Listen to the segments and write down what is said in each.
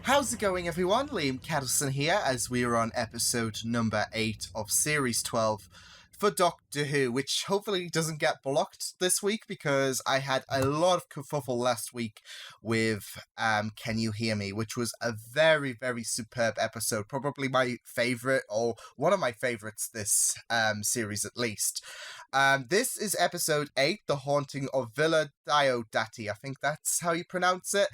How's it going, everyone? Liam Catterson here, as we are on episode number 8 of series 12 for Doctor Who, which hopefully doesn't get blocked this week because I had a lot of kerfuffle last week with Can You Hear Me, which was a very, very superb episode. Probably my favourite, or one of my favourites this series at least. This is episode 8, The Haunting of Villa Diodati. I think that's how you pronounce it.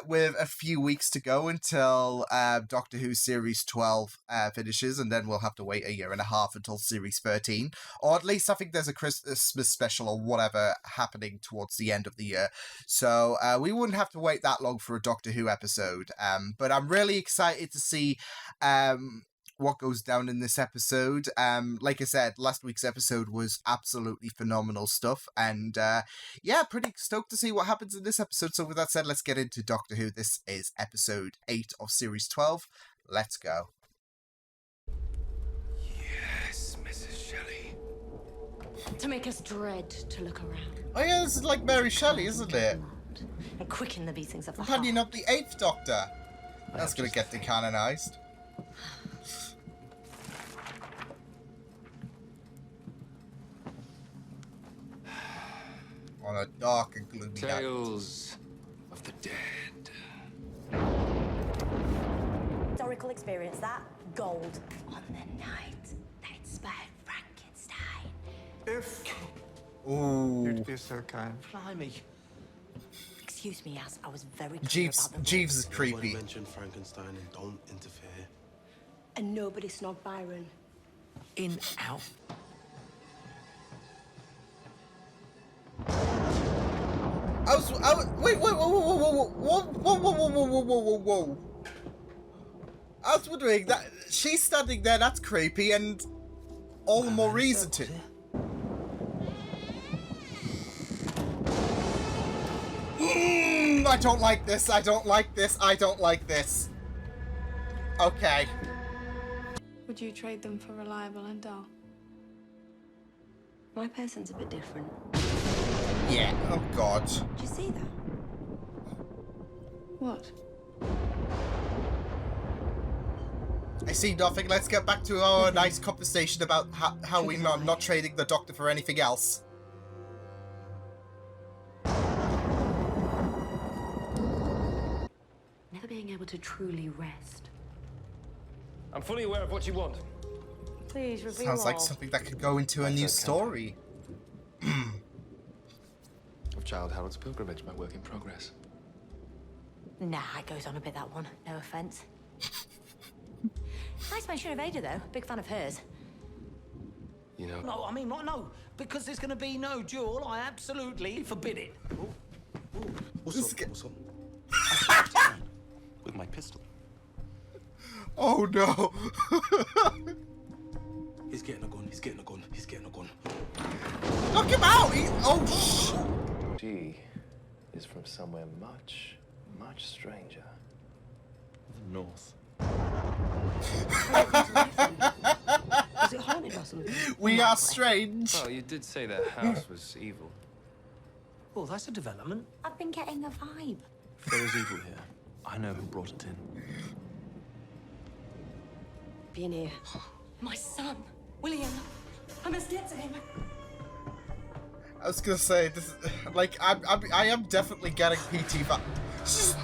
With a few weeks to go until Doctor Who Series 12 finishes, and then we'll have to wait a year and a half until Series 13. Or at least I think there's a Christmas special or whatever happening towards the end of the year. So we wouldn't have to wait that long for a Doctor Who episode. But I'm really excited to see what goes down in this episode. Like I said, last week's episode was absolutely phenomenal stuff, and yeah, pretty stoked to see what happens in this episode. So with that said, let's get into Doctor Who. This is episode 8 of series 12. Let's go. Yes, Mrs. Shelley. To make us dread to look around. Oh yeah, this is like Mary Shelley, isn't it? And quicken the beatings of the Companion heart. of the 8th Doctor. That's going to get decanonised. On a dark and gloomy night. Tales of the dead. Historical experience, that gold. On the night that inspired Frankenstein. If Ooh. you'd be so kind. Blimey. Excuse me, as I was very clear Jeeves, about the Jeeves is rules. creepy. Mention Frankenstein and don't interfere. And nobody snogged Byron. In, out. Wait, whoa. I was wondering, that she's standing there, that's creepy, and all the more reason to. I don't like this, I don't like this. Okay. Would you trade them for reliable and dull? My person's a bit different. Yeah, oh god. Did you see that? What? I see nothing. Let's get back to our nice conversation about how we're not trading the Doctor for anything else. Never being able to truly rest. I'm fully aware of what you want. Please reveal Sounds like all. something that could go into a new story. Of Child Harold's pilgrimage, my work in progress. Nah, it goes on a bit, that one. No offence. Nice mention of Ada, though. Big fan of hers. You know, No, I mean, no, because there's going to be no duel. I absolutely forbid it. This guy- What's up? With my pistol. Oh no. He's getting a gun. Knock him out! She is from somewhere much, much stranger. The north. Was it haunted or something? We are strange. well, you did say their house was evil. Well, that's a development. I've been getting a vibe. If there is evil here, I know who brought it in. Being here. My son, William. I must get to him. I was gonna say this. Like I am definitely getting PT back. She's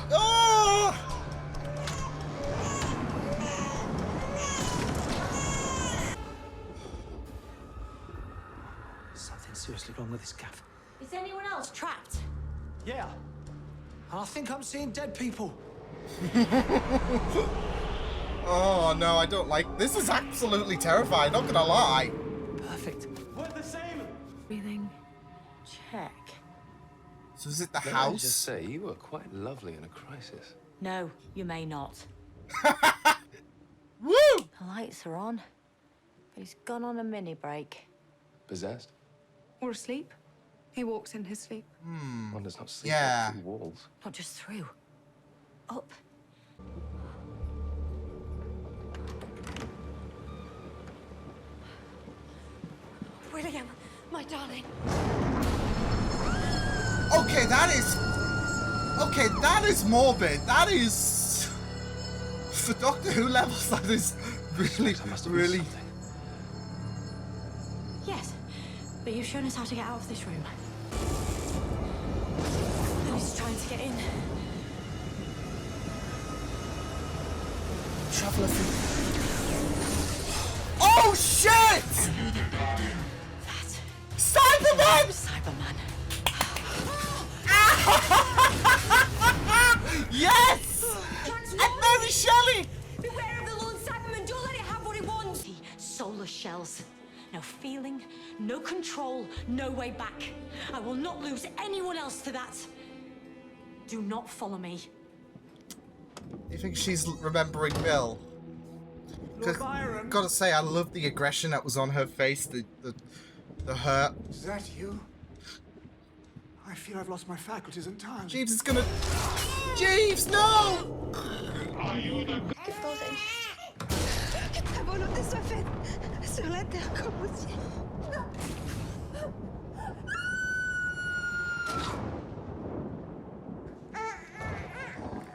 Something's seriously wrong with this gaff. Is anyone else trapped? Yeah. And I think I'm seeing dead people. Oh no, I don't like. This is absolutely terrifying. Not gonna lie. Perfect. We're the same. Breathing. Check. So is it the Let me house? just say, you were quite lovely in a crisis. No, you may not. Woo! The lights are on. But he's gone on a mini break. Possessed? Or asleep. He walks in his sleep. One does not sleep Yeah. through walls. Not just through. Up. William, my darling. Okay, that is morbid. That is For Doctor Who levels, that is really, I must have really... missed something. Yes, but you've shown us how to get out of this room. Who's trying to get in? Traveler through... Oh, shit! That Cyberman! Cyberman. Yes! And Mary Shelley! Beware of the lone Cyberman. Don't let it have what it wants. The soulless shells. No feeling, no control, no way back. I will not lose anyone else to that. Do not follow me. Do you think she's remembering Bill? Lord Byron. Gotta say, I love the aggression that was on her face, the hurt. Is that you? I feel I've lost my faculties entirely. Jeeves is gonna... Jeeves, no!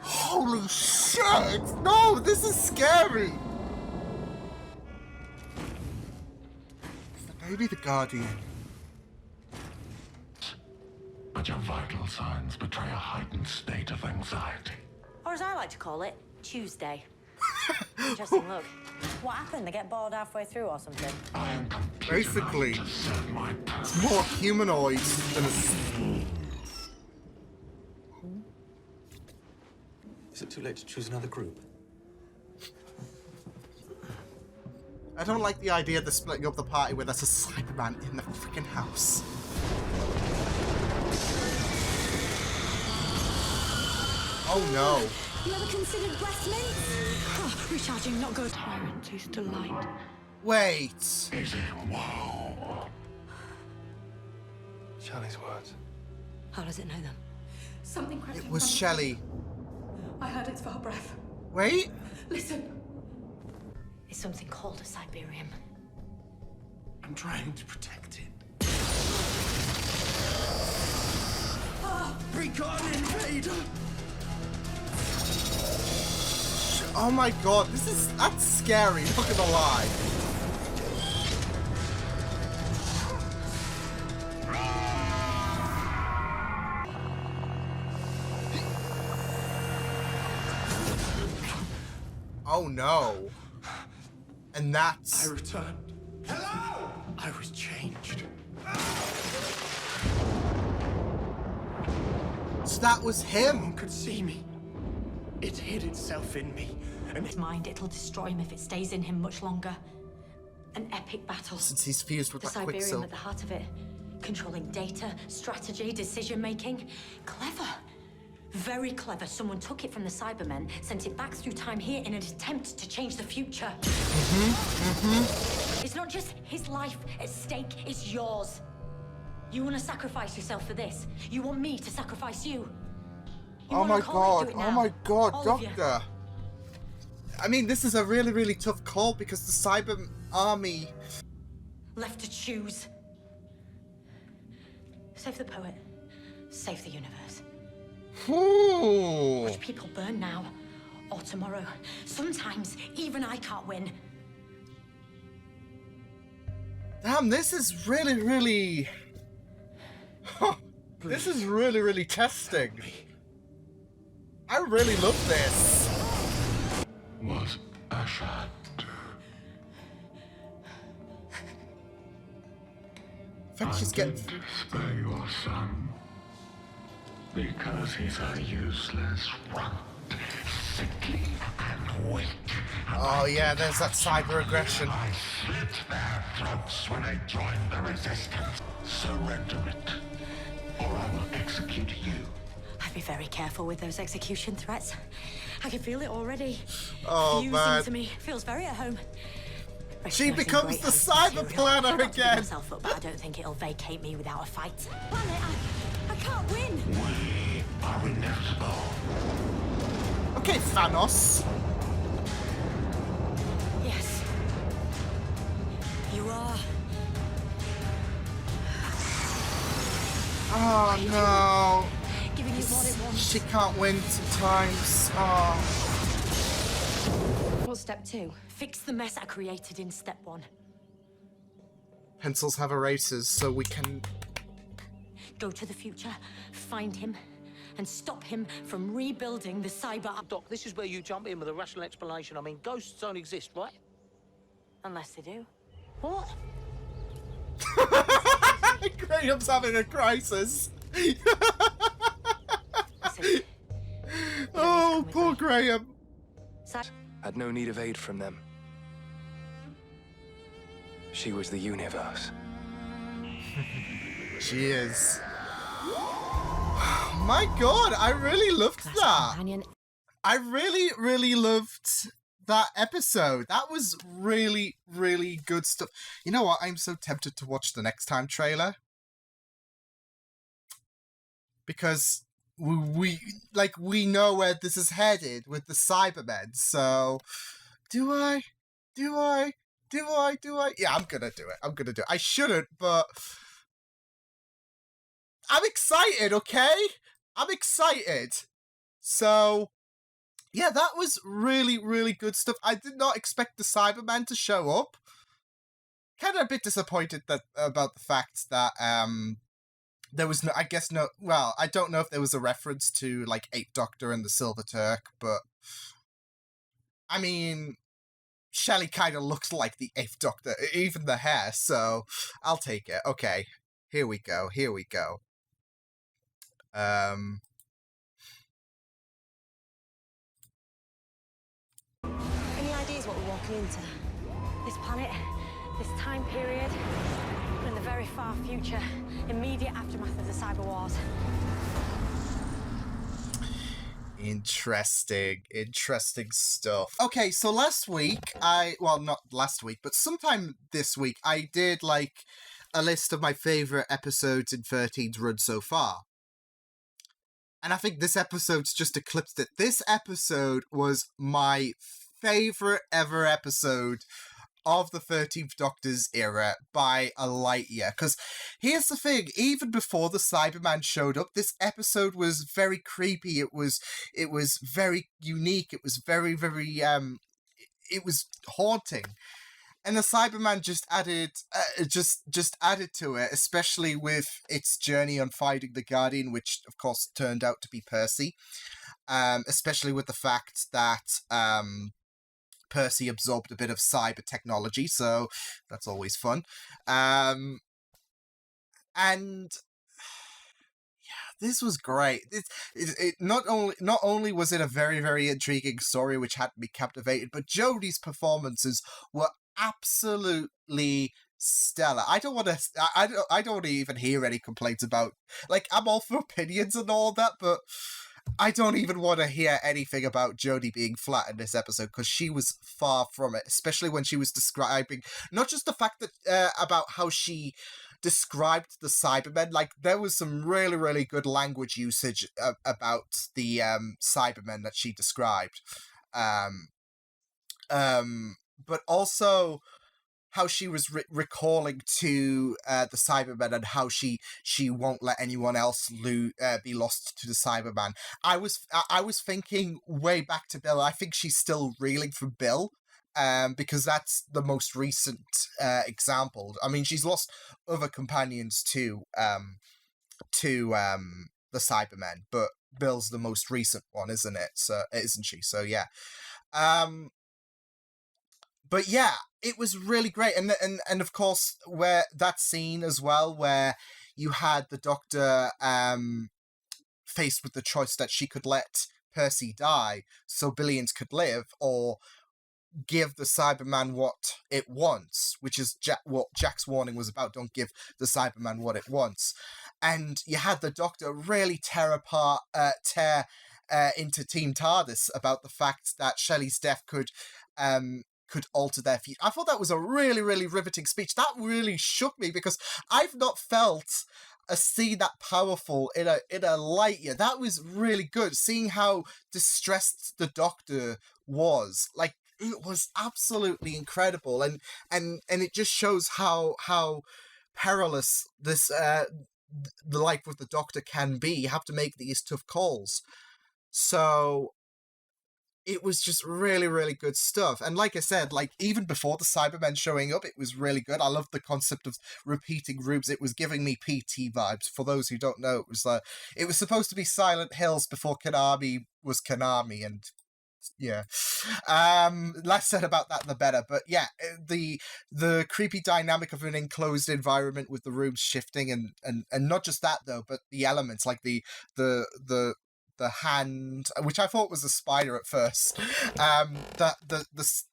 Holy shit! No, this is scary! Is the baby the Guardian? But your vital signs betray a heightened state of anxiety. Or as I like to call it, Tuesday. Interesting look. What happened? They get bored halfway through or something? I am complete Basically, enough to serve my it's purpose. more humanoid than a... Is it too late to choose another group? I don't like the idea of the splitting up the party where there's a Cyberman in the freaking house. Oh no. You ever considered breast mints? Oh, recharging, not good. Tyrant taste delight. Wait. Is it wow? Charlie's words. How does it know them? Something crept It in was front of Shelley. me. I heard its foul breath. Wait. Listen. It's something called a Siberium. I'm trying to protect it. Recon invader! Oh my god, that's scary, not gonna lie. Oh no. And that's... I returned. Hello! I was changed. So that was No him. one could see me. It hid itself in me, and His mind, it'll destroy him if it stays in him much longer. An epic battle. Since he's fused with The that Siberium Quicksilver. at the heart of it. Controlling data, strategy, decision-making. Clever. Very clever. Someone took it from the Cybermen, sent it back through time here in an attempt to change the future. It's not just his life at stake, it's yours. You want to sacrifice yourself for this? You want me to sacrifice you? You Oh wanna my call it, god, do it oh now. my god, All of you. Doctor. I mean, this is a really, really tough call because the Cyber Army... Left to choose. Save the poet. Save the universe. Ooh. Watch people burn now or tomorrow. Sometimes even I can't win. Damn, this is really, really... This is really, really testing. I really love this. Was a shot. I think she's getting... Spare your son. Because he's a useless runt, sickly and weak. Oh yeah, there's that cyber aggression. I slit their throats when I joined the resistance. Surrender it, or I will execute you. I'd be very careful with those execution threats. I can feel it already. Oh, Fusing man. to me. Feels very at home. She Recognizing becomes great the host cyber material. planner Not to beat again. myself up, but I don't think it'll vacate me without a fight. Planet, I can't win. We are inevitable. Okay, Thanos. Yes. You are. Oh no. Giving you what it wants. She can't win sometimes. Oh. What's step 2? Fix the mess I created in step 1. Pencils have erasers, so we can... Go to the future, find him, and stop him from rebuilding the cyber... Doc, this is where you jump in with a rational explanation. I mean, ghosts don't exist, right? Unless they do. What? Graham's having a crisis. Oh, poor Graham. Had no need of aid from them. She was the universe. She is. My God, I really loved that. I really, really loved that episode. That was really, really good stuff. You know what? I'm so tempted to watch the next time trailer. Because we know where this is headed with the Cybermen. So, do I? Yeah, I'm gonna do it. I shouldn't, but I'm excited, okay? I'm excited. So, yeah, that was really, really good stuff. I did not expect the Cyberman to show up. Kind of a bit disappointed about the fact that there was no, I guess no, well, I don't know if there was a reference to, like, Eighth Doctor and the Silver Turk, but I mean, Shelley kind of looks like the Eighth Doctor, even the hair, so I'll take it. Okay, here we go. Any ideas what we're walking into? This planet, this time period, we're in the very far future, immediate aftermath of the cyber wars. Interesting stuff. Okay, so last week, not last week, but sometime this week, I did, like, a list of my favourite episodes in 13's run so far. And I think this episode's just eclipsed it. This episode was my favourite ever episode of the 13th Doctor's era by a light year. Because here's the thing, even before the Cyberman showed up, this episode was very creepy. It was very unique. It was very, very, it was haunting. And the Cyberman just added, just added to it, especially with its journey on finding the Guardian, which of course turned out to be Percy. Especially with the fact that, Percy absorbed a bit of cyber technology, so that's always fun. And yeah, this was great. It not only was it a very, very intriguing story which had me captivated, but Jodie's performances were absolutely stellar. I don't want to even hear any complaints about, like, I'm all for opinions and all that, but I don't even want to hear anything about Jodie being flat in this episode, because she was far from it, especially when she was describing, not just the fact that, about how she described the Cybermen, like, there was some really, really good language usage about the Cybermen that she described. But also how she was recalling to the Cybermen and how she won't let anyone else be lost to the Cyberman. I was thinking way back to Bill. I think she's still reeling from Bill, because that's the most recent example. I mean, she's lost other companions to the Cybermen, but Bill's the most recent one, isn't it? So isn't she? So yeah. But yeah, it was really great, and of course, where that scene as well, where you had the Doctor faced with the choice that she could let Percy die so Billions could live, or give the Cyberman what it wants, which is what Jack's warning was about. Don't give the Cyberman what it wants. And you had the Doctor really tear into Team TARDIS about the fact that Shelley's death could alter their future. I thought that was a really, really riveting speech. That really shook me, because I've not felt a scene that powerful in a light year. That was really good. Seeing how distressed the Doctor was, like, it was absolutely incredible, and it just shows how perilous this the life with the Doctor can be. You have to make these tough calls. So it was just really, really good stuff. And like I said, like even before the Cybermen showing up, it was really good. I loved the concept of repeating rooms. It was giving me PT vibes. For those who don't know, it was supposed to be Silent Hills before Konami was Konami, and yeah. Less said about that, the better. But yeah, the creepy dynamic of an enclosed environment with the rooms shifting, and not just that though, but the elements like the the hand, which I thought was a spider at first, the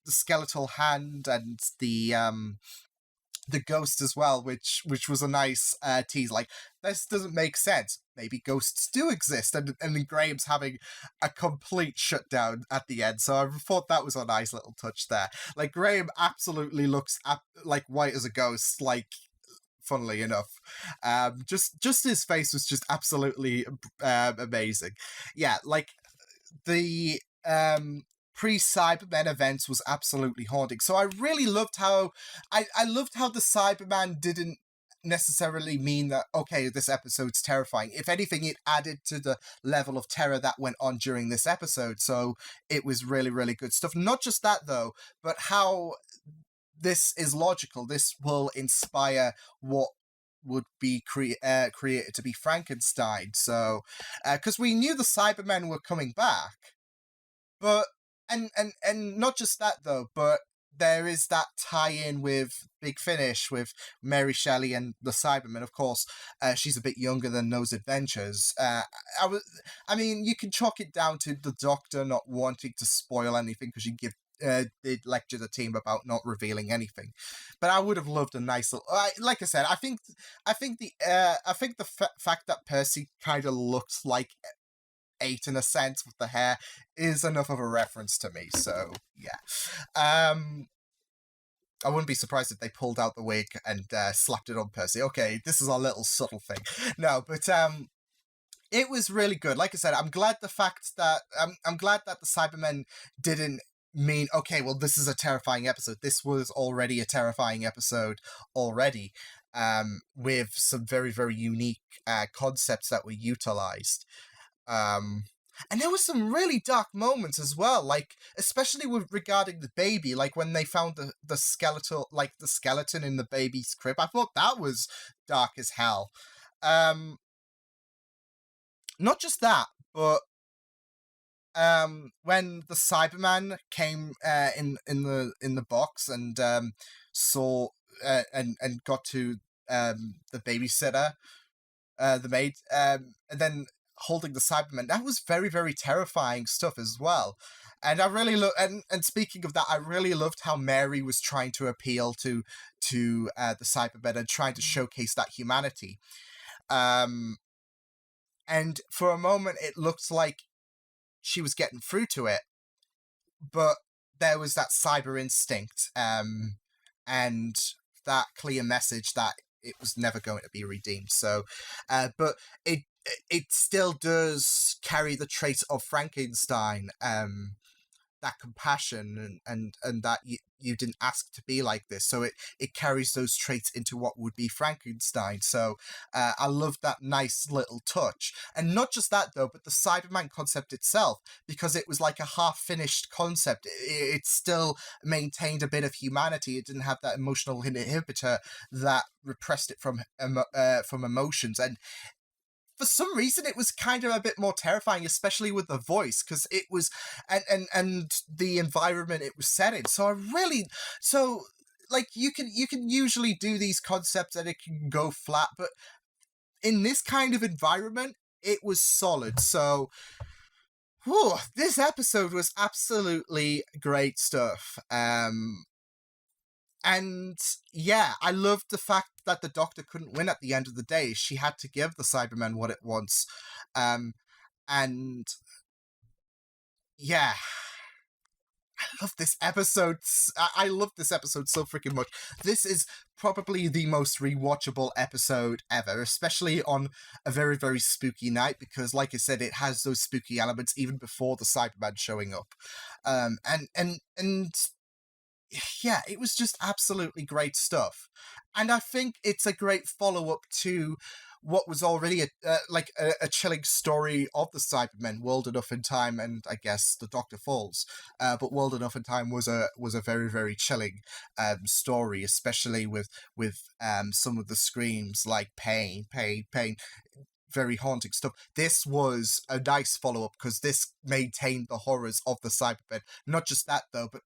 skeletal hand, and the ghost as well, which was a nice tease. Like, this doesn't make sense. Maybe ghosts do exist, and then Graham's having a complete shutdown at the end. So I thought that was a nice little touch there. Like, Graham absolutely looks like white as a ghost. Like, funnily enough, just his face was just absolutely amazing. Yeah, like the pre-Cybermen events was absolutely haunting. So I really loved how I loved how the Cyberman didn't necessarily mean that, okay, this episode's terrifying. If anything, it added to the level of terror that went on during this episode. So it was really, really good stuff. Not just that though, but how this is logical. This will inspire what would be created to be Frankenstein. So, because we knew the Cybermen were coming back, but and not just that though, but there is that tie-in with Big Finish with Mary Shelley and the Cybermen. Of course, she's a bit younger than those adventures. I mean, you can chalk it down to the Doctor not wanting to spoil anything because did lecture the team about not revealing anything, but I would have loved a nice little. Like I said, I think the fact that Percy kind of looks like 8 in a sense with the hair is enough of a reference to me. So yeah, I wouldn't be surprised if they pulled out the wig and slapped it on Percy. Okay, this is a little subtle thing. No, but it was really good. Like I said, I'm glad the Cybermen didn't mean, okay, well, this is a terrifying episode. This was already a terrifying episode already, with some very, very unique concepts that were utilized. And there was some really dark moments as well, like especially regarding the baby, like when they found the skeleton in the baby's crib. I thought that was dark as hell. Not just that, but when the Cyberman came in the box and saw and got to the babysitter, the maid, and then holding the Cyberman, that was very, very terrifying stuff as well. And I really and speaking of that, I really loved how Mary was trying to appeal to the Cybermen and trying to showcase that humanity. And for a moment, it looked like she was getting through to it, but there was that cyber instinct, and that clear message that it was never going to be redeemed. So, but it still does carry the traits of Frankenstein, that compassion and that you didn't ask to be like this. So it carries those traits into what would be Frankenstein. So I love that nice little touch. And not just that though, but the Cyberman concept itself, because it was like a half-finished concept. It still maintained a bit of humanity. It didn't have that emotional inhibitor that repressed it from emotions. And for some reason, it was kind of a bit more terrifying, especially with the voice, because it was, and the environment it was set in. So like you can usually do these concepts and it can go flat, but in this kind of environment, it was solid. So, this episode was absolutely great stuff. And yeah, I loved the fact that the Doctor couldn't win at the end of the day. She had to give the Cybermen what it wants. And yeah, I love this episode. I love this episode so freaking much. This is probably the most rewatchable episode ever, especially on a very, very spooky night, because like I said, it has those spooky elements even before the Cyberman showing up. And yeah, it was just absolutely great stuff. And I think it's a great follow-up to what was already a chilling story of the Cybermen, World Enough in Time, and I guess The Doctor Falls. But World Enough in Time was a very, very chilling story, especially with some of the screams like pain, pain, pain. Very haunting stuff. This was a nice follow-up because this maintained the horrors of the Cybermen. Not just that, though, but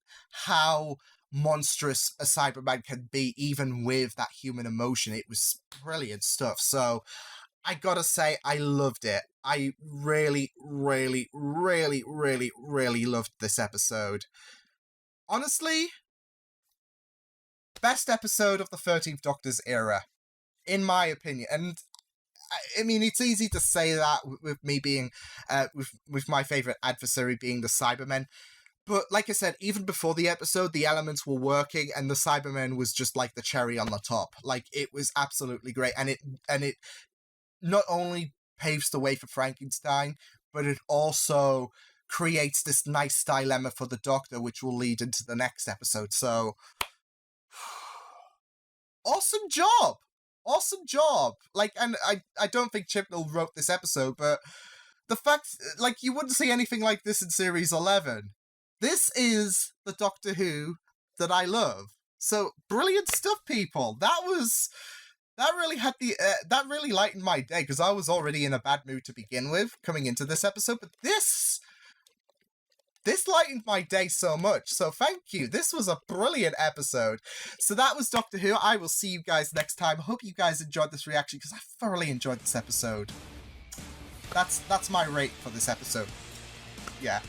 how monstrous a Cyberman can be, even with that human emotion. It was brilliant stuff. So, I gotta say, I loved it. I really, really, really, really, really loved this episode. Honestly, best episode of the 13th Doctor's era, in my opinion. And I mean, it's easy to say that with me being, with my favorite adversary being the Cybermen. But like I said, even before the episode, the elements were working, and the Cybermen was just like the cherry on the top. Like, it was absolutely great, and it not only paves the way for Frankenstein, but it also creates this nice dilemma for the Doctor, which will lead into the next episode. So, awesome job! Awesome job! Like, and I don't think Chibnall wrote this episode, but the fact, like, you wouldn't see anything like this in Series 11. This is the Doctor Who that I love. So, brilliant stuff, people! That really lightened my day, because I was already in a bad mood to begin with, coming into this episode, but this lightened my day so much, so thank you. This was a brilliant episode. So that was Doctor Who. I will see you guys next time. Hope you guys enjoyed this reaction, because I thoroughly enjoyed this episode. That's my rate for this episode. Yeah.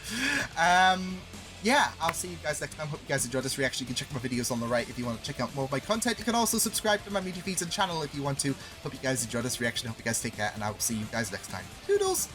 Yeah, I'll see you guys next time. Hope you guys enjoyed this reaction. You can check my videos on the right if you want to check out more of my content. You can also subscribe to my media feeds and channel if you want to. Hope you guys enjoyed this reaction. Hope you guys take care, and I will see you guys next time. Toodles!